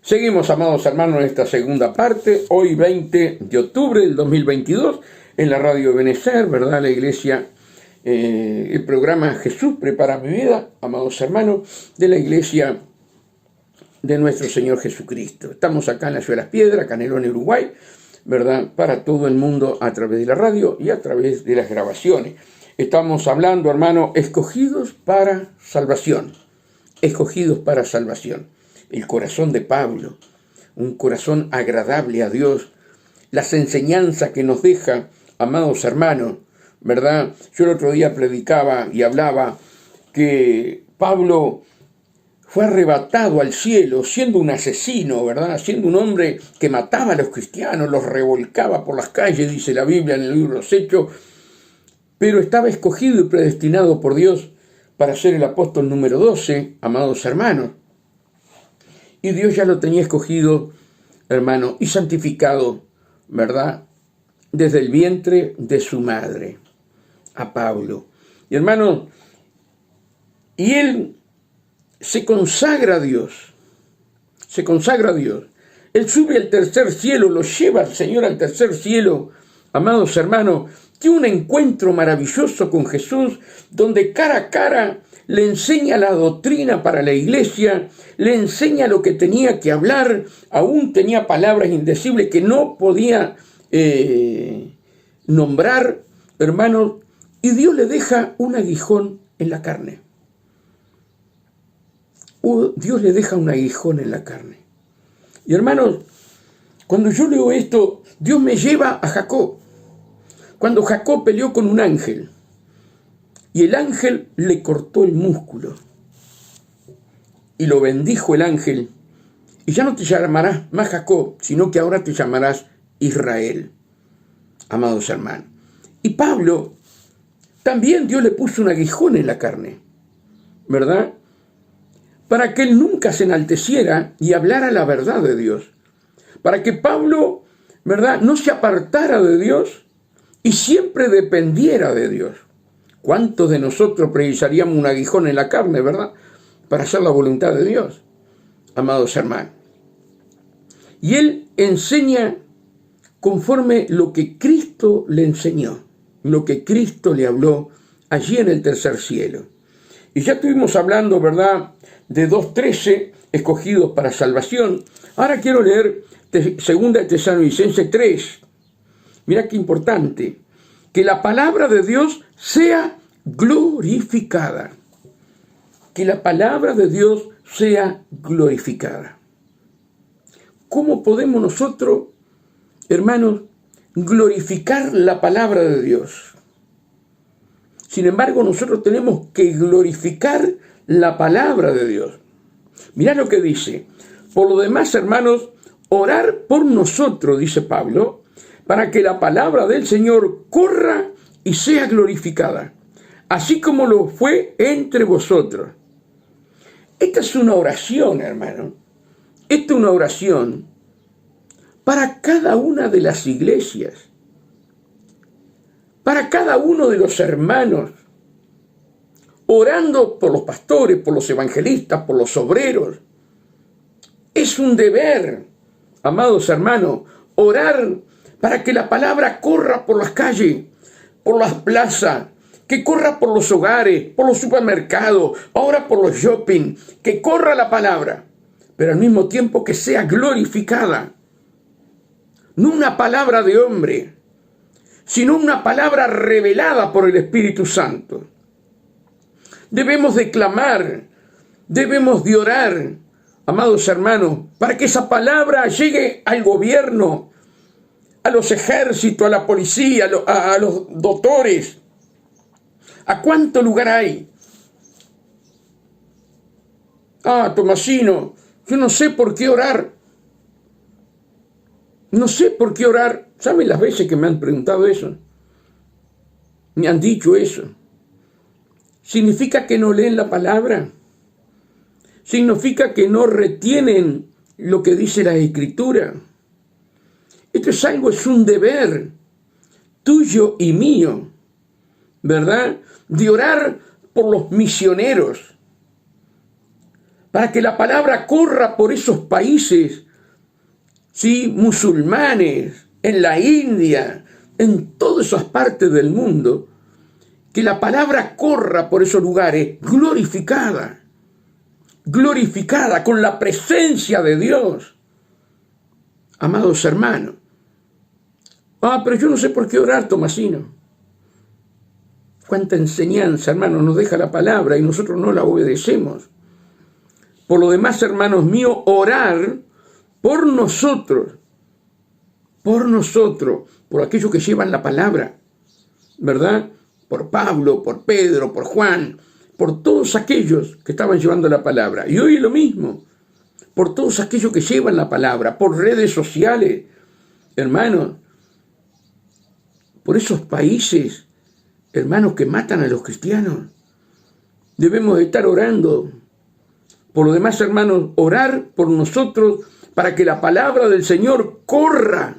Seguimos, amados hermanos, en esta segunda parte, hoy 20 de octubre del 2022, en la radio Benecer, ¿verdad? La iglesia, el programa Jesús prepara mi vida, amados hermanos, de la iglesia de nuestro Señor Jesucristo. Estamos acá en la ciudad de Las Piedras, Canelones, Uruguay, ¿verdad? Para todo el mundo a través de la radio y a través de las grabaciones. Estamos hablando, hermano, escogidos para salvación. Escogidos para salvación. El corazón de Pablo, un corazón agradable a Dios, las enseñanzas que nos deja, amados hermanos, ¿verdad? Yo el otro día predicaba y hablaba que Pablo fue arrebatado al cielo siendo un asesino, ¿verdad? Siendo un hombre que mataba a los cristianos, los revolcaba por las calles, dice la Biblia en el libro de los Hechos, pero estaba escogido y predestinado por Dios para ser el apóstol número 12, amados hermanos. Y Dios ya lo tenía escogido, hermano, y santificado, ¿verdad? Desde el vientre de su madre, a Pablo. Y hermano, y él se consagra a Dios, se consagra a Dios. Él sube al tercer cielo, lo lleva al Señor al tercer cielo, amados hermanos. Tiene un encuentro maravilloso con Jesús, donde cara a cara le enseña la doctrina para la iglesia, le enseña lo que tenía que hablar, aún tenía palabras indecibles que no podía nombrar, hermanos, y Dios le deja un aguijón en la carne. Dios le deja un aguijón en la carne. Y hermanos, cuando yo leo esto, Dios me lleva a Jacob. Cuando Jacob peleó con un ángel, y el ángel le cortó el músculo, y lo bendijo el ángel, y ya no te llamarás más Jacob, sino que ahora te llamarás Israel, amados hermanos. Y Pablo, también Dios le puso un aguijón en la carne, ¿verdad? Para que él nunca se enalteciera y hablara la verdad de Dios. Para que Pablo, ¿verdad?, no se apartara de Dios y siempre dependiera de Dios. ¿Cuántos de nosotros precisaríamos un aguijón en la carne, verdad?, para hacer la voluntad de Dios, amados hermanos. Y él enseña conforme lo que Cristo le enseñó, lo que Cristo le habló allí en el tercer cielo. Y ya estuvimos hablando, ¿verdad?, de 2:13, escogidos para salvación. Ahora quiero leer 2 Tesalonicenses 3. Mira qué importante. Que la palabra de Dios sea glorificada. Que la palabra de Dios sea glorificada. ¿Cómo podemos nosotros, hermanos, glorificar la palabra de Dios? Sin embargo, nosotros tenemos que glorificar la palabra de Dios. Mirá lo que dice. Por lo demás, hermanos, orar por nosotros, dice Pablo, para que la palabra del Señor corra y sea glorificada, así como lo fue entre vosotros. Esta es una oración, hermano. Esta es una oración para cada una de las iglesias, para cada uno de los hermanos, orando por los pastores, por los evangelistas, por los obreros. Es un deber, amados hermanos, orar para que la palabra corra por las calles, por las plazas, que corra por los hogares, por los supermercados, ahora por los shopping, que corra la palabra, pero al mismo tiempo que sea glorificada. No una palabra de hombre, sino una palabra revelada por el Espíritu Santo. Debemos de clamar, debemos de orar, amados hermanos, para que esa palabra llegue al gobierno, a los ejércitos, a la policía, a los doctores. ¿A cuánto lugar hay? Tomasino, yo no sé por qué orar. No sé por qué orar. ¿Saben las veces que me han preguntado eso? Me han dicho eso. ¿Significa que no leen la palabra? ¿Significa que no retienen lo que dice la Escritura? Esto es algo, es un deber tuyo y mío, ¿verdad? De orar por los misioneros, para que la palabra corra por esos países, ¿sí?, musulmanes, en la India, en todas esas partes del mundo, que la palabra corra por esos lugares glorificada, glorificada con la presencia de Dios. Amados hermanos, pero yo no sé por qué orar, Tomasino. Cuánta enseñanza, hermanos, nos deja la palabra y nosotros no la obedecemos. Por lo demás, hermanos míos, orar por nosotros, por aquellos que llevan la palabra, ¿verdad? Por Pablo, por Pedro, por Juan, por todos aquellos que estaban llevando la palabra. Y hoy es lo mismo, por todos aquellos que llevan la palabra, por redes sociales, hermanos, por esos países, hermanos, que matan a los cristianos. Debemos de estar orando. Por lo demás, hermanos, orar por nosotros para que la palabra del Señor corra,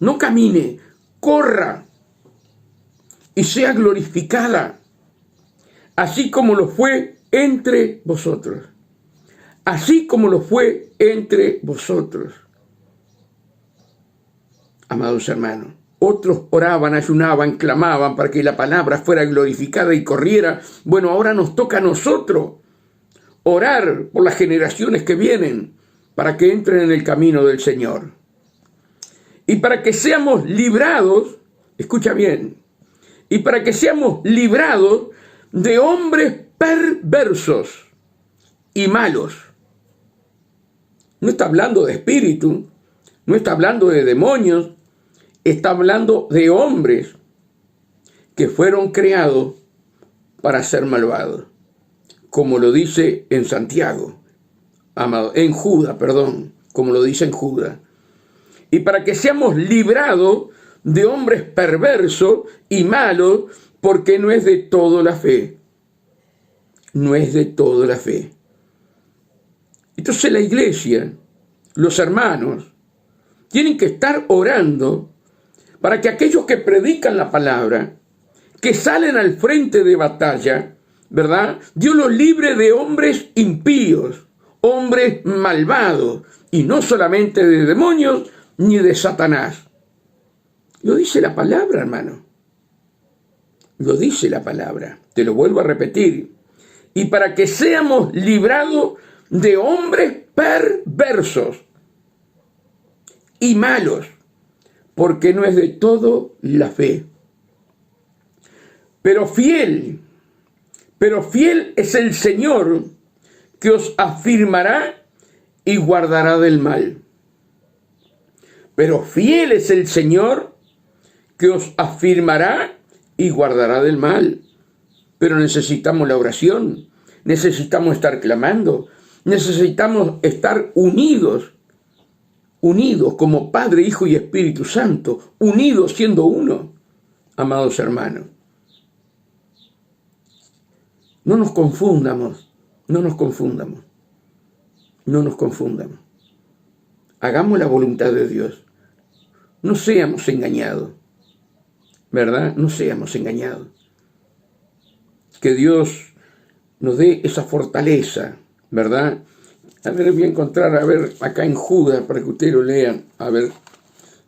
no camine, corra y sea glorificada, así como lo fue entre vosotros. Así como lo fue entre vosotros. Amados hermanos, otros oraban, ayunaban, clamaban para que la palabra fuera glorificada y corriera. Bueno, ahora nos toca a nosotros orar por las generaciones que vienen para que entren en el camino del Señor. Y para que seamos librados, escucha bien, y para que seamos librados de hombres perversos y malos. No está hablando de espíritu, no está hablando de demonios, está hablando de hombres que fueron creados para ser malvados, como lo dice en Santiago, como lo dice en Judas. Y para que seamos librados de hombres perversos y malos, porque no es de todo la fe. No es de todo la fe. Entonces la iglesia, los hermanos, tienen que estar orando para que aquellos que predican la palabra, que salen al frente de batalla, ¿verdad?, Dios los libre de hombres impíos, hombres malvados, y no solamente de demonios ni de Satanás. Lo dice la palabra, hermano. Lo dice la palabra. Te lo vuelvo a repetir. Y para que seamos librados de hombres perversos y malos, porque no es de todo la fe. Pero fiel es el Señor, que os afirmará y guardará del mal. Pero fiel es el Señor, que os afirmará y guardará del mal. Pero necesitamos la oración, necesitamos estar clamando, necesitamos estar unidos como Padre, Hijo y Espíritu Santo, unidos siendo uno, amados hermanos. No nos confundamos. Hagamos la voluntad de Dios. No seamos engañados, ¿verdad? No seamos engañados. Que Dios nos dé esa fortaleza, ¿verdad? A ver, voy a encontrar, acá en Judas, para que ustedes lo lean, a ver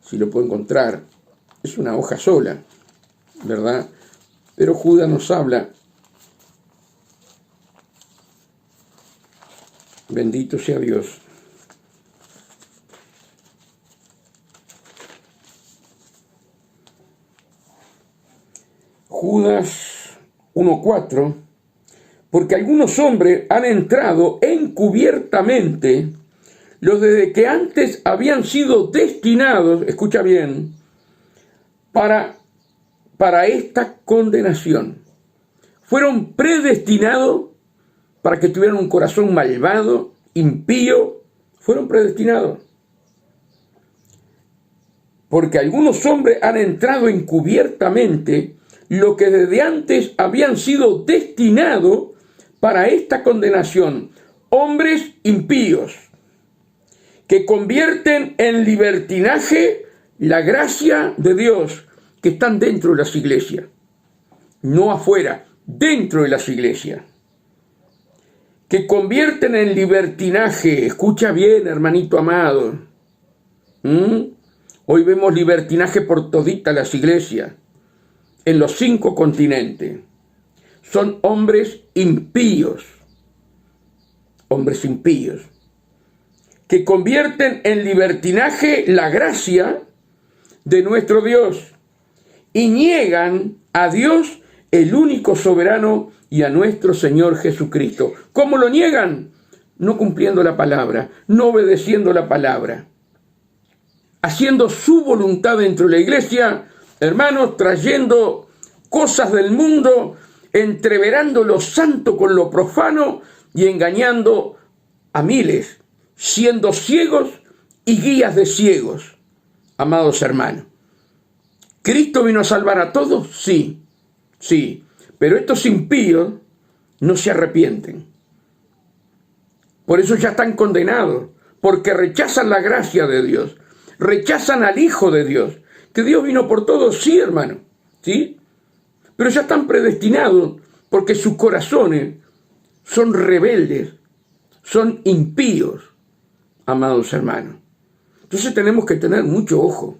si lo puedo encontrar. Es una hoja sola, ¿verdad? Pero Judas nos habla. Bendito sea Dios. Judas 1:4, porque algunos hombres han entrado encubiertamente, los desde que antes habían sido destinados, escucha bien, para esta condenación. Fueron predestinados para que tuvieran un corazón malvado, impío, fueron predestinados. Porque algunos hombres han entrado encubiertamente, lo que desde antes habían sido destinados para esta condenación, hombres impíos, que convierten en libertinaje la gracia de Dios, que están dentro de las iglesias, no afuera, dentro de las iglesias, que convierten en libertinaje. Escucha bien, hermanito amado. Hoy vemos libertinaje por todita las iglesias, en los 5 continentes. Son hombres impíos, que convierten en libertinaje la gracia de nuestro Dios y niegan a Dios, el único soberano, y a nuestro Señor Jesucristo. ¿Cómo lo niegan? No cumpliendo la palabra, no obedeciendo la palabra, haciendo su voluntad dentro de la iglesia, hermanos, trayendo cosas del mundo, entreverando lo santo con lo profano y engañando a miles, siendo ciegos y guías de ciegos. Amados hermanos, ¿Cristo vino a salvar a todos? Sí, pero estos impíos no se arrepienten. Por eso ya están condenados, porque rechazan la gracia de Dios, rechazan al Hijo de Dios, que Dios vino por todos, sí, hermano, sí, pero ya están predestinados, porque sus corazones son rebeldes, son impíos, amados hermanos. Entonces tenemos que tener mucho ojo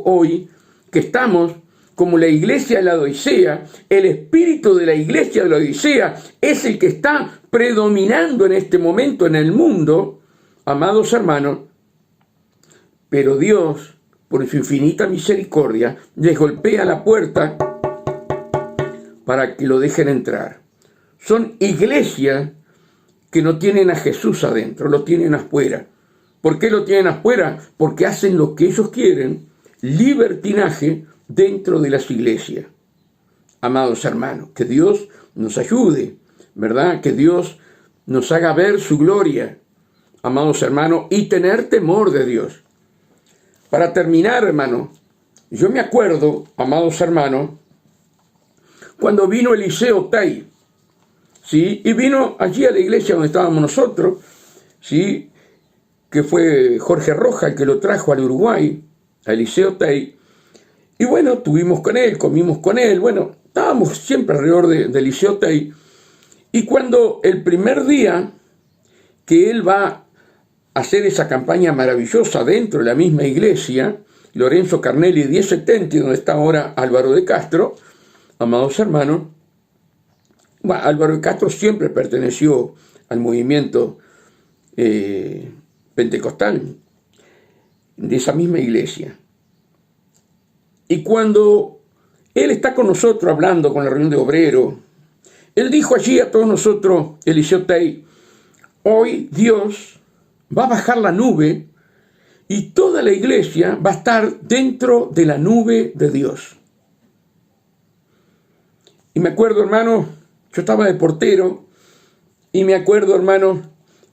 hoy, que estamos como la iglesia de la Odisea. El espíritu de la iglesia de la Odisea es el que está predominando en este momento en el mundo, amados hermanos, pero Dios, por su infinita misericordia, les golpea la puerta para que lo dejen entrar. Son iglesias que no tienen a Jesús adentro, lo tienen afuera. ¿Por qué lo tienen afuera? Porque hacen lo que ellos quieren, libertinaje dentro de las iglesias. Amados hermanos, que Dios nos ayude, ¿verdad? Que Dios nos haga ver su gloria, amados hermanos, y tener temor de Dios. Para terminar, hermano, yo me acuerdo, amados hermanos, cuando vino Eliseo Tay, ¿sí? Y vino allí a la iglesia donde estábamos nosotros, ¿sí? Que fue Jorge Roja el que lo trajo al Uruguay, a Eliseo Tay. Y bueno, estuvimos con él, comimos con él, bueno, estábamos siempre alrededor de Eliseo Tay. Y cuando el primer día que él va a hacer esa campaña maravillosa dentro de la misma iglesia, Lorenzo Carnelli 1070, donde está ahora Álvaro de Castro, amados hermanos, bueno, Álvaro de Castro siempre perteneció al movimiento pentecostal de esa misma iglesia. Y cuando él está con nosotros hablando con la reunión de obreros, él dijo allí a todos nosotros, Eliseo Tay, hoy Dios va a bajar la nube y toda la iglesia va a estar dentro de la nube de Dios. Y me acuerdo, hermano, yo estaba de portero, y me acuerdo, hermano,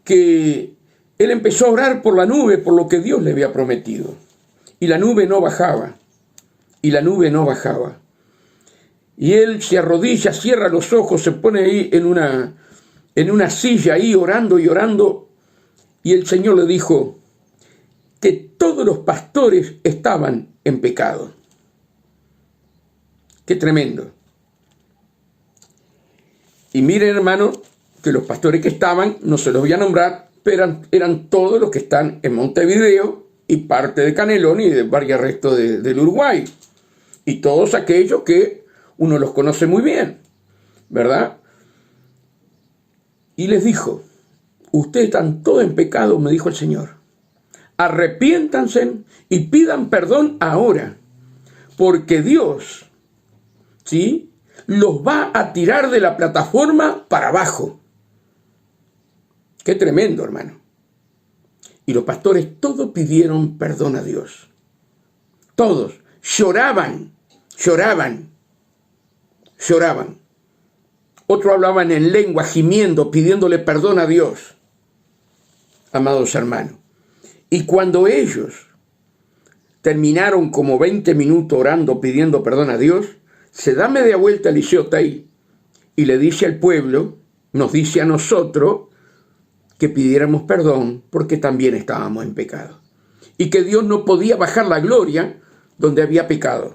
que él empezó a orar por la nube, por lo que Dios le había prometido. Y la nube no bajaba. Y él se arrodilla, cierra los ojos, se pone ahí en una silla ahí orando y orando. Y el Señor le dijo que todos los pastores estaban en pecado. Qué tremendo. Y miren, hermano, que los pastores que estaban, no se los voy a nombrar, pero eran todos los que están en Montevideo y parte de Canelón y de varios restos del Uruguay. Y todos aquellos que uno los conoce muy bien, ¿verdad? Y les dijo, ustedes están todos en pecado, me dijo el Señor. Arrepiéntanse y pidan perdón ahora, porque Dios, ¿sí?, los va a tirar de la plataforma para abajo. Qué tremendo, hermano. Y los pastores todos pidieron perdón a Dios. Todos lloraban. Otros hablaban en lengua, gimiendo, pidiéndole perdón a Dios. Amados hermanos. Y cuando ellos terminaron como 20 minutos orando, pidiendo perdón a Dios, se da media vuelta a Eliseo Tay y le dice al pueblo, nos dice a nosotros, que pidiéramos perdón porque también estábamos en pecado. Y que Dios no podía bajar la gloria donde había pecado.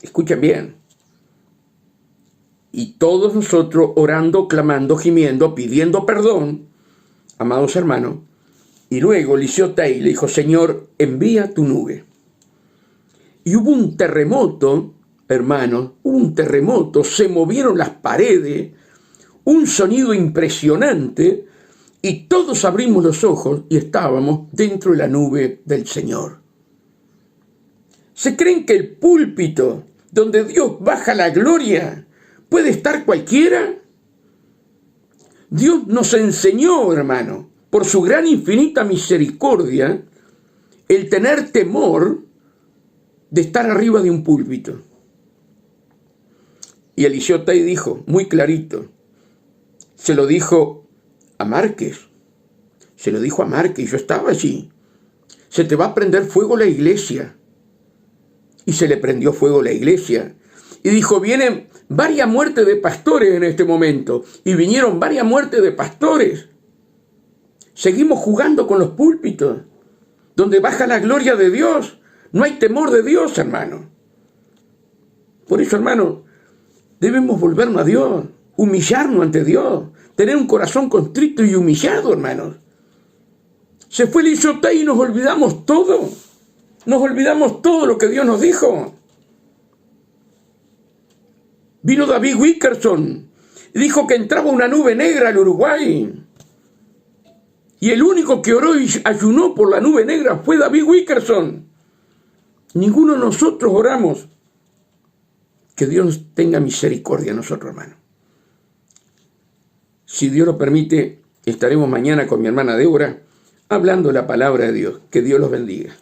Escuchen bien. Y todos nosotros orando, clamando, gimiendo, pidiendo perdón, amados hermanos. Y luego Lisiodei le dijo, Señor, envía tu nube. Y hubo un terremoto, hermanos, hubo un terremoto, se movieron las paredes, un sonido impresionante, y todos abrimos los ojos y estábamos dentro de la nube del Señor. ¿Se creen que el púlpito donde Dios baja la gloria puede estar cualquiera? Dios nos enseñó, hermano, por su gran infinita misericordia, el tener temor de estar arriba de un púlpito. Y Lisiodei dijo, muy clarito, se lo dijo a Márquez, yo estaba allí, se te va a prender fuego la iglesia. Y se le prendió fuego la iglesia. Y dijo, vienen varias muertes de pastores en este momento. Y vinieron varias muertes de pastores. Seguimos jugando con los púlpitos, donde baja la gloria de Dios. No hay temor de Dios, hermano. Por eso, hermano, debemos volvernos a Dios, humillarnos ante Dios, tener un corazón contrito y humillado, hermanos. Se fue Lisiodei y nos olvidamos todo. Nos olvidamos todo lo que Dios nos dijo. Vino David Wilkerson y dijo que entraba una nube negra al Uruguay. Y el único que oró y ayunó por la nube negra fue David Wilkerson. Ninguno de nosotros oramos. Que Dios tenga misericordia a nosotros, hermano. Si Dios lo permite, estaremos mañana con mi hermana Débora hablando la palabra de Dios. Que Dios los bendiga.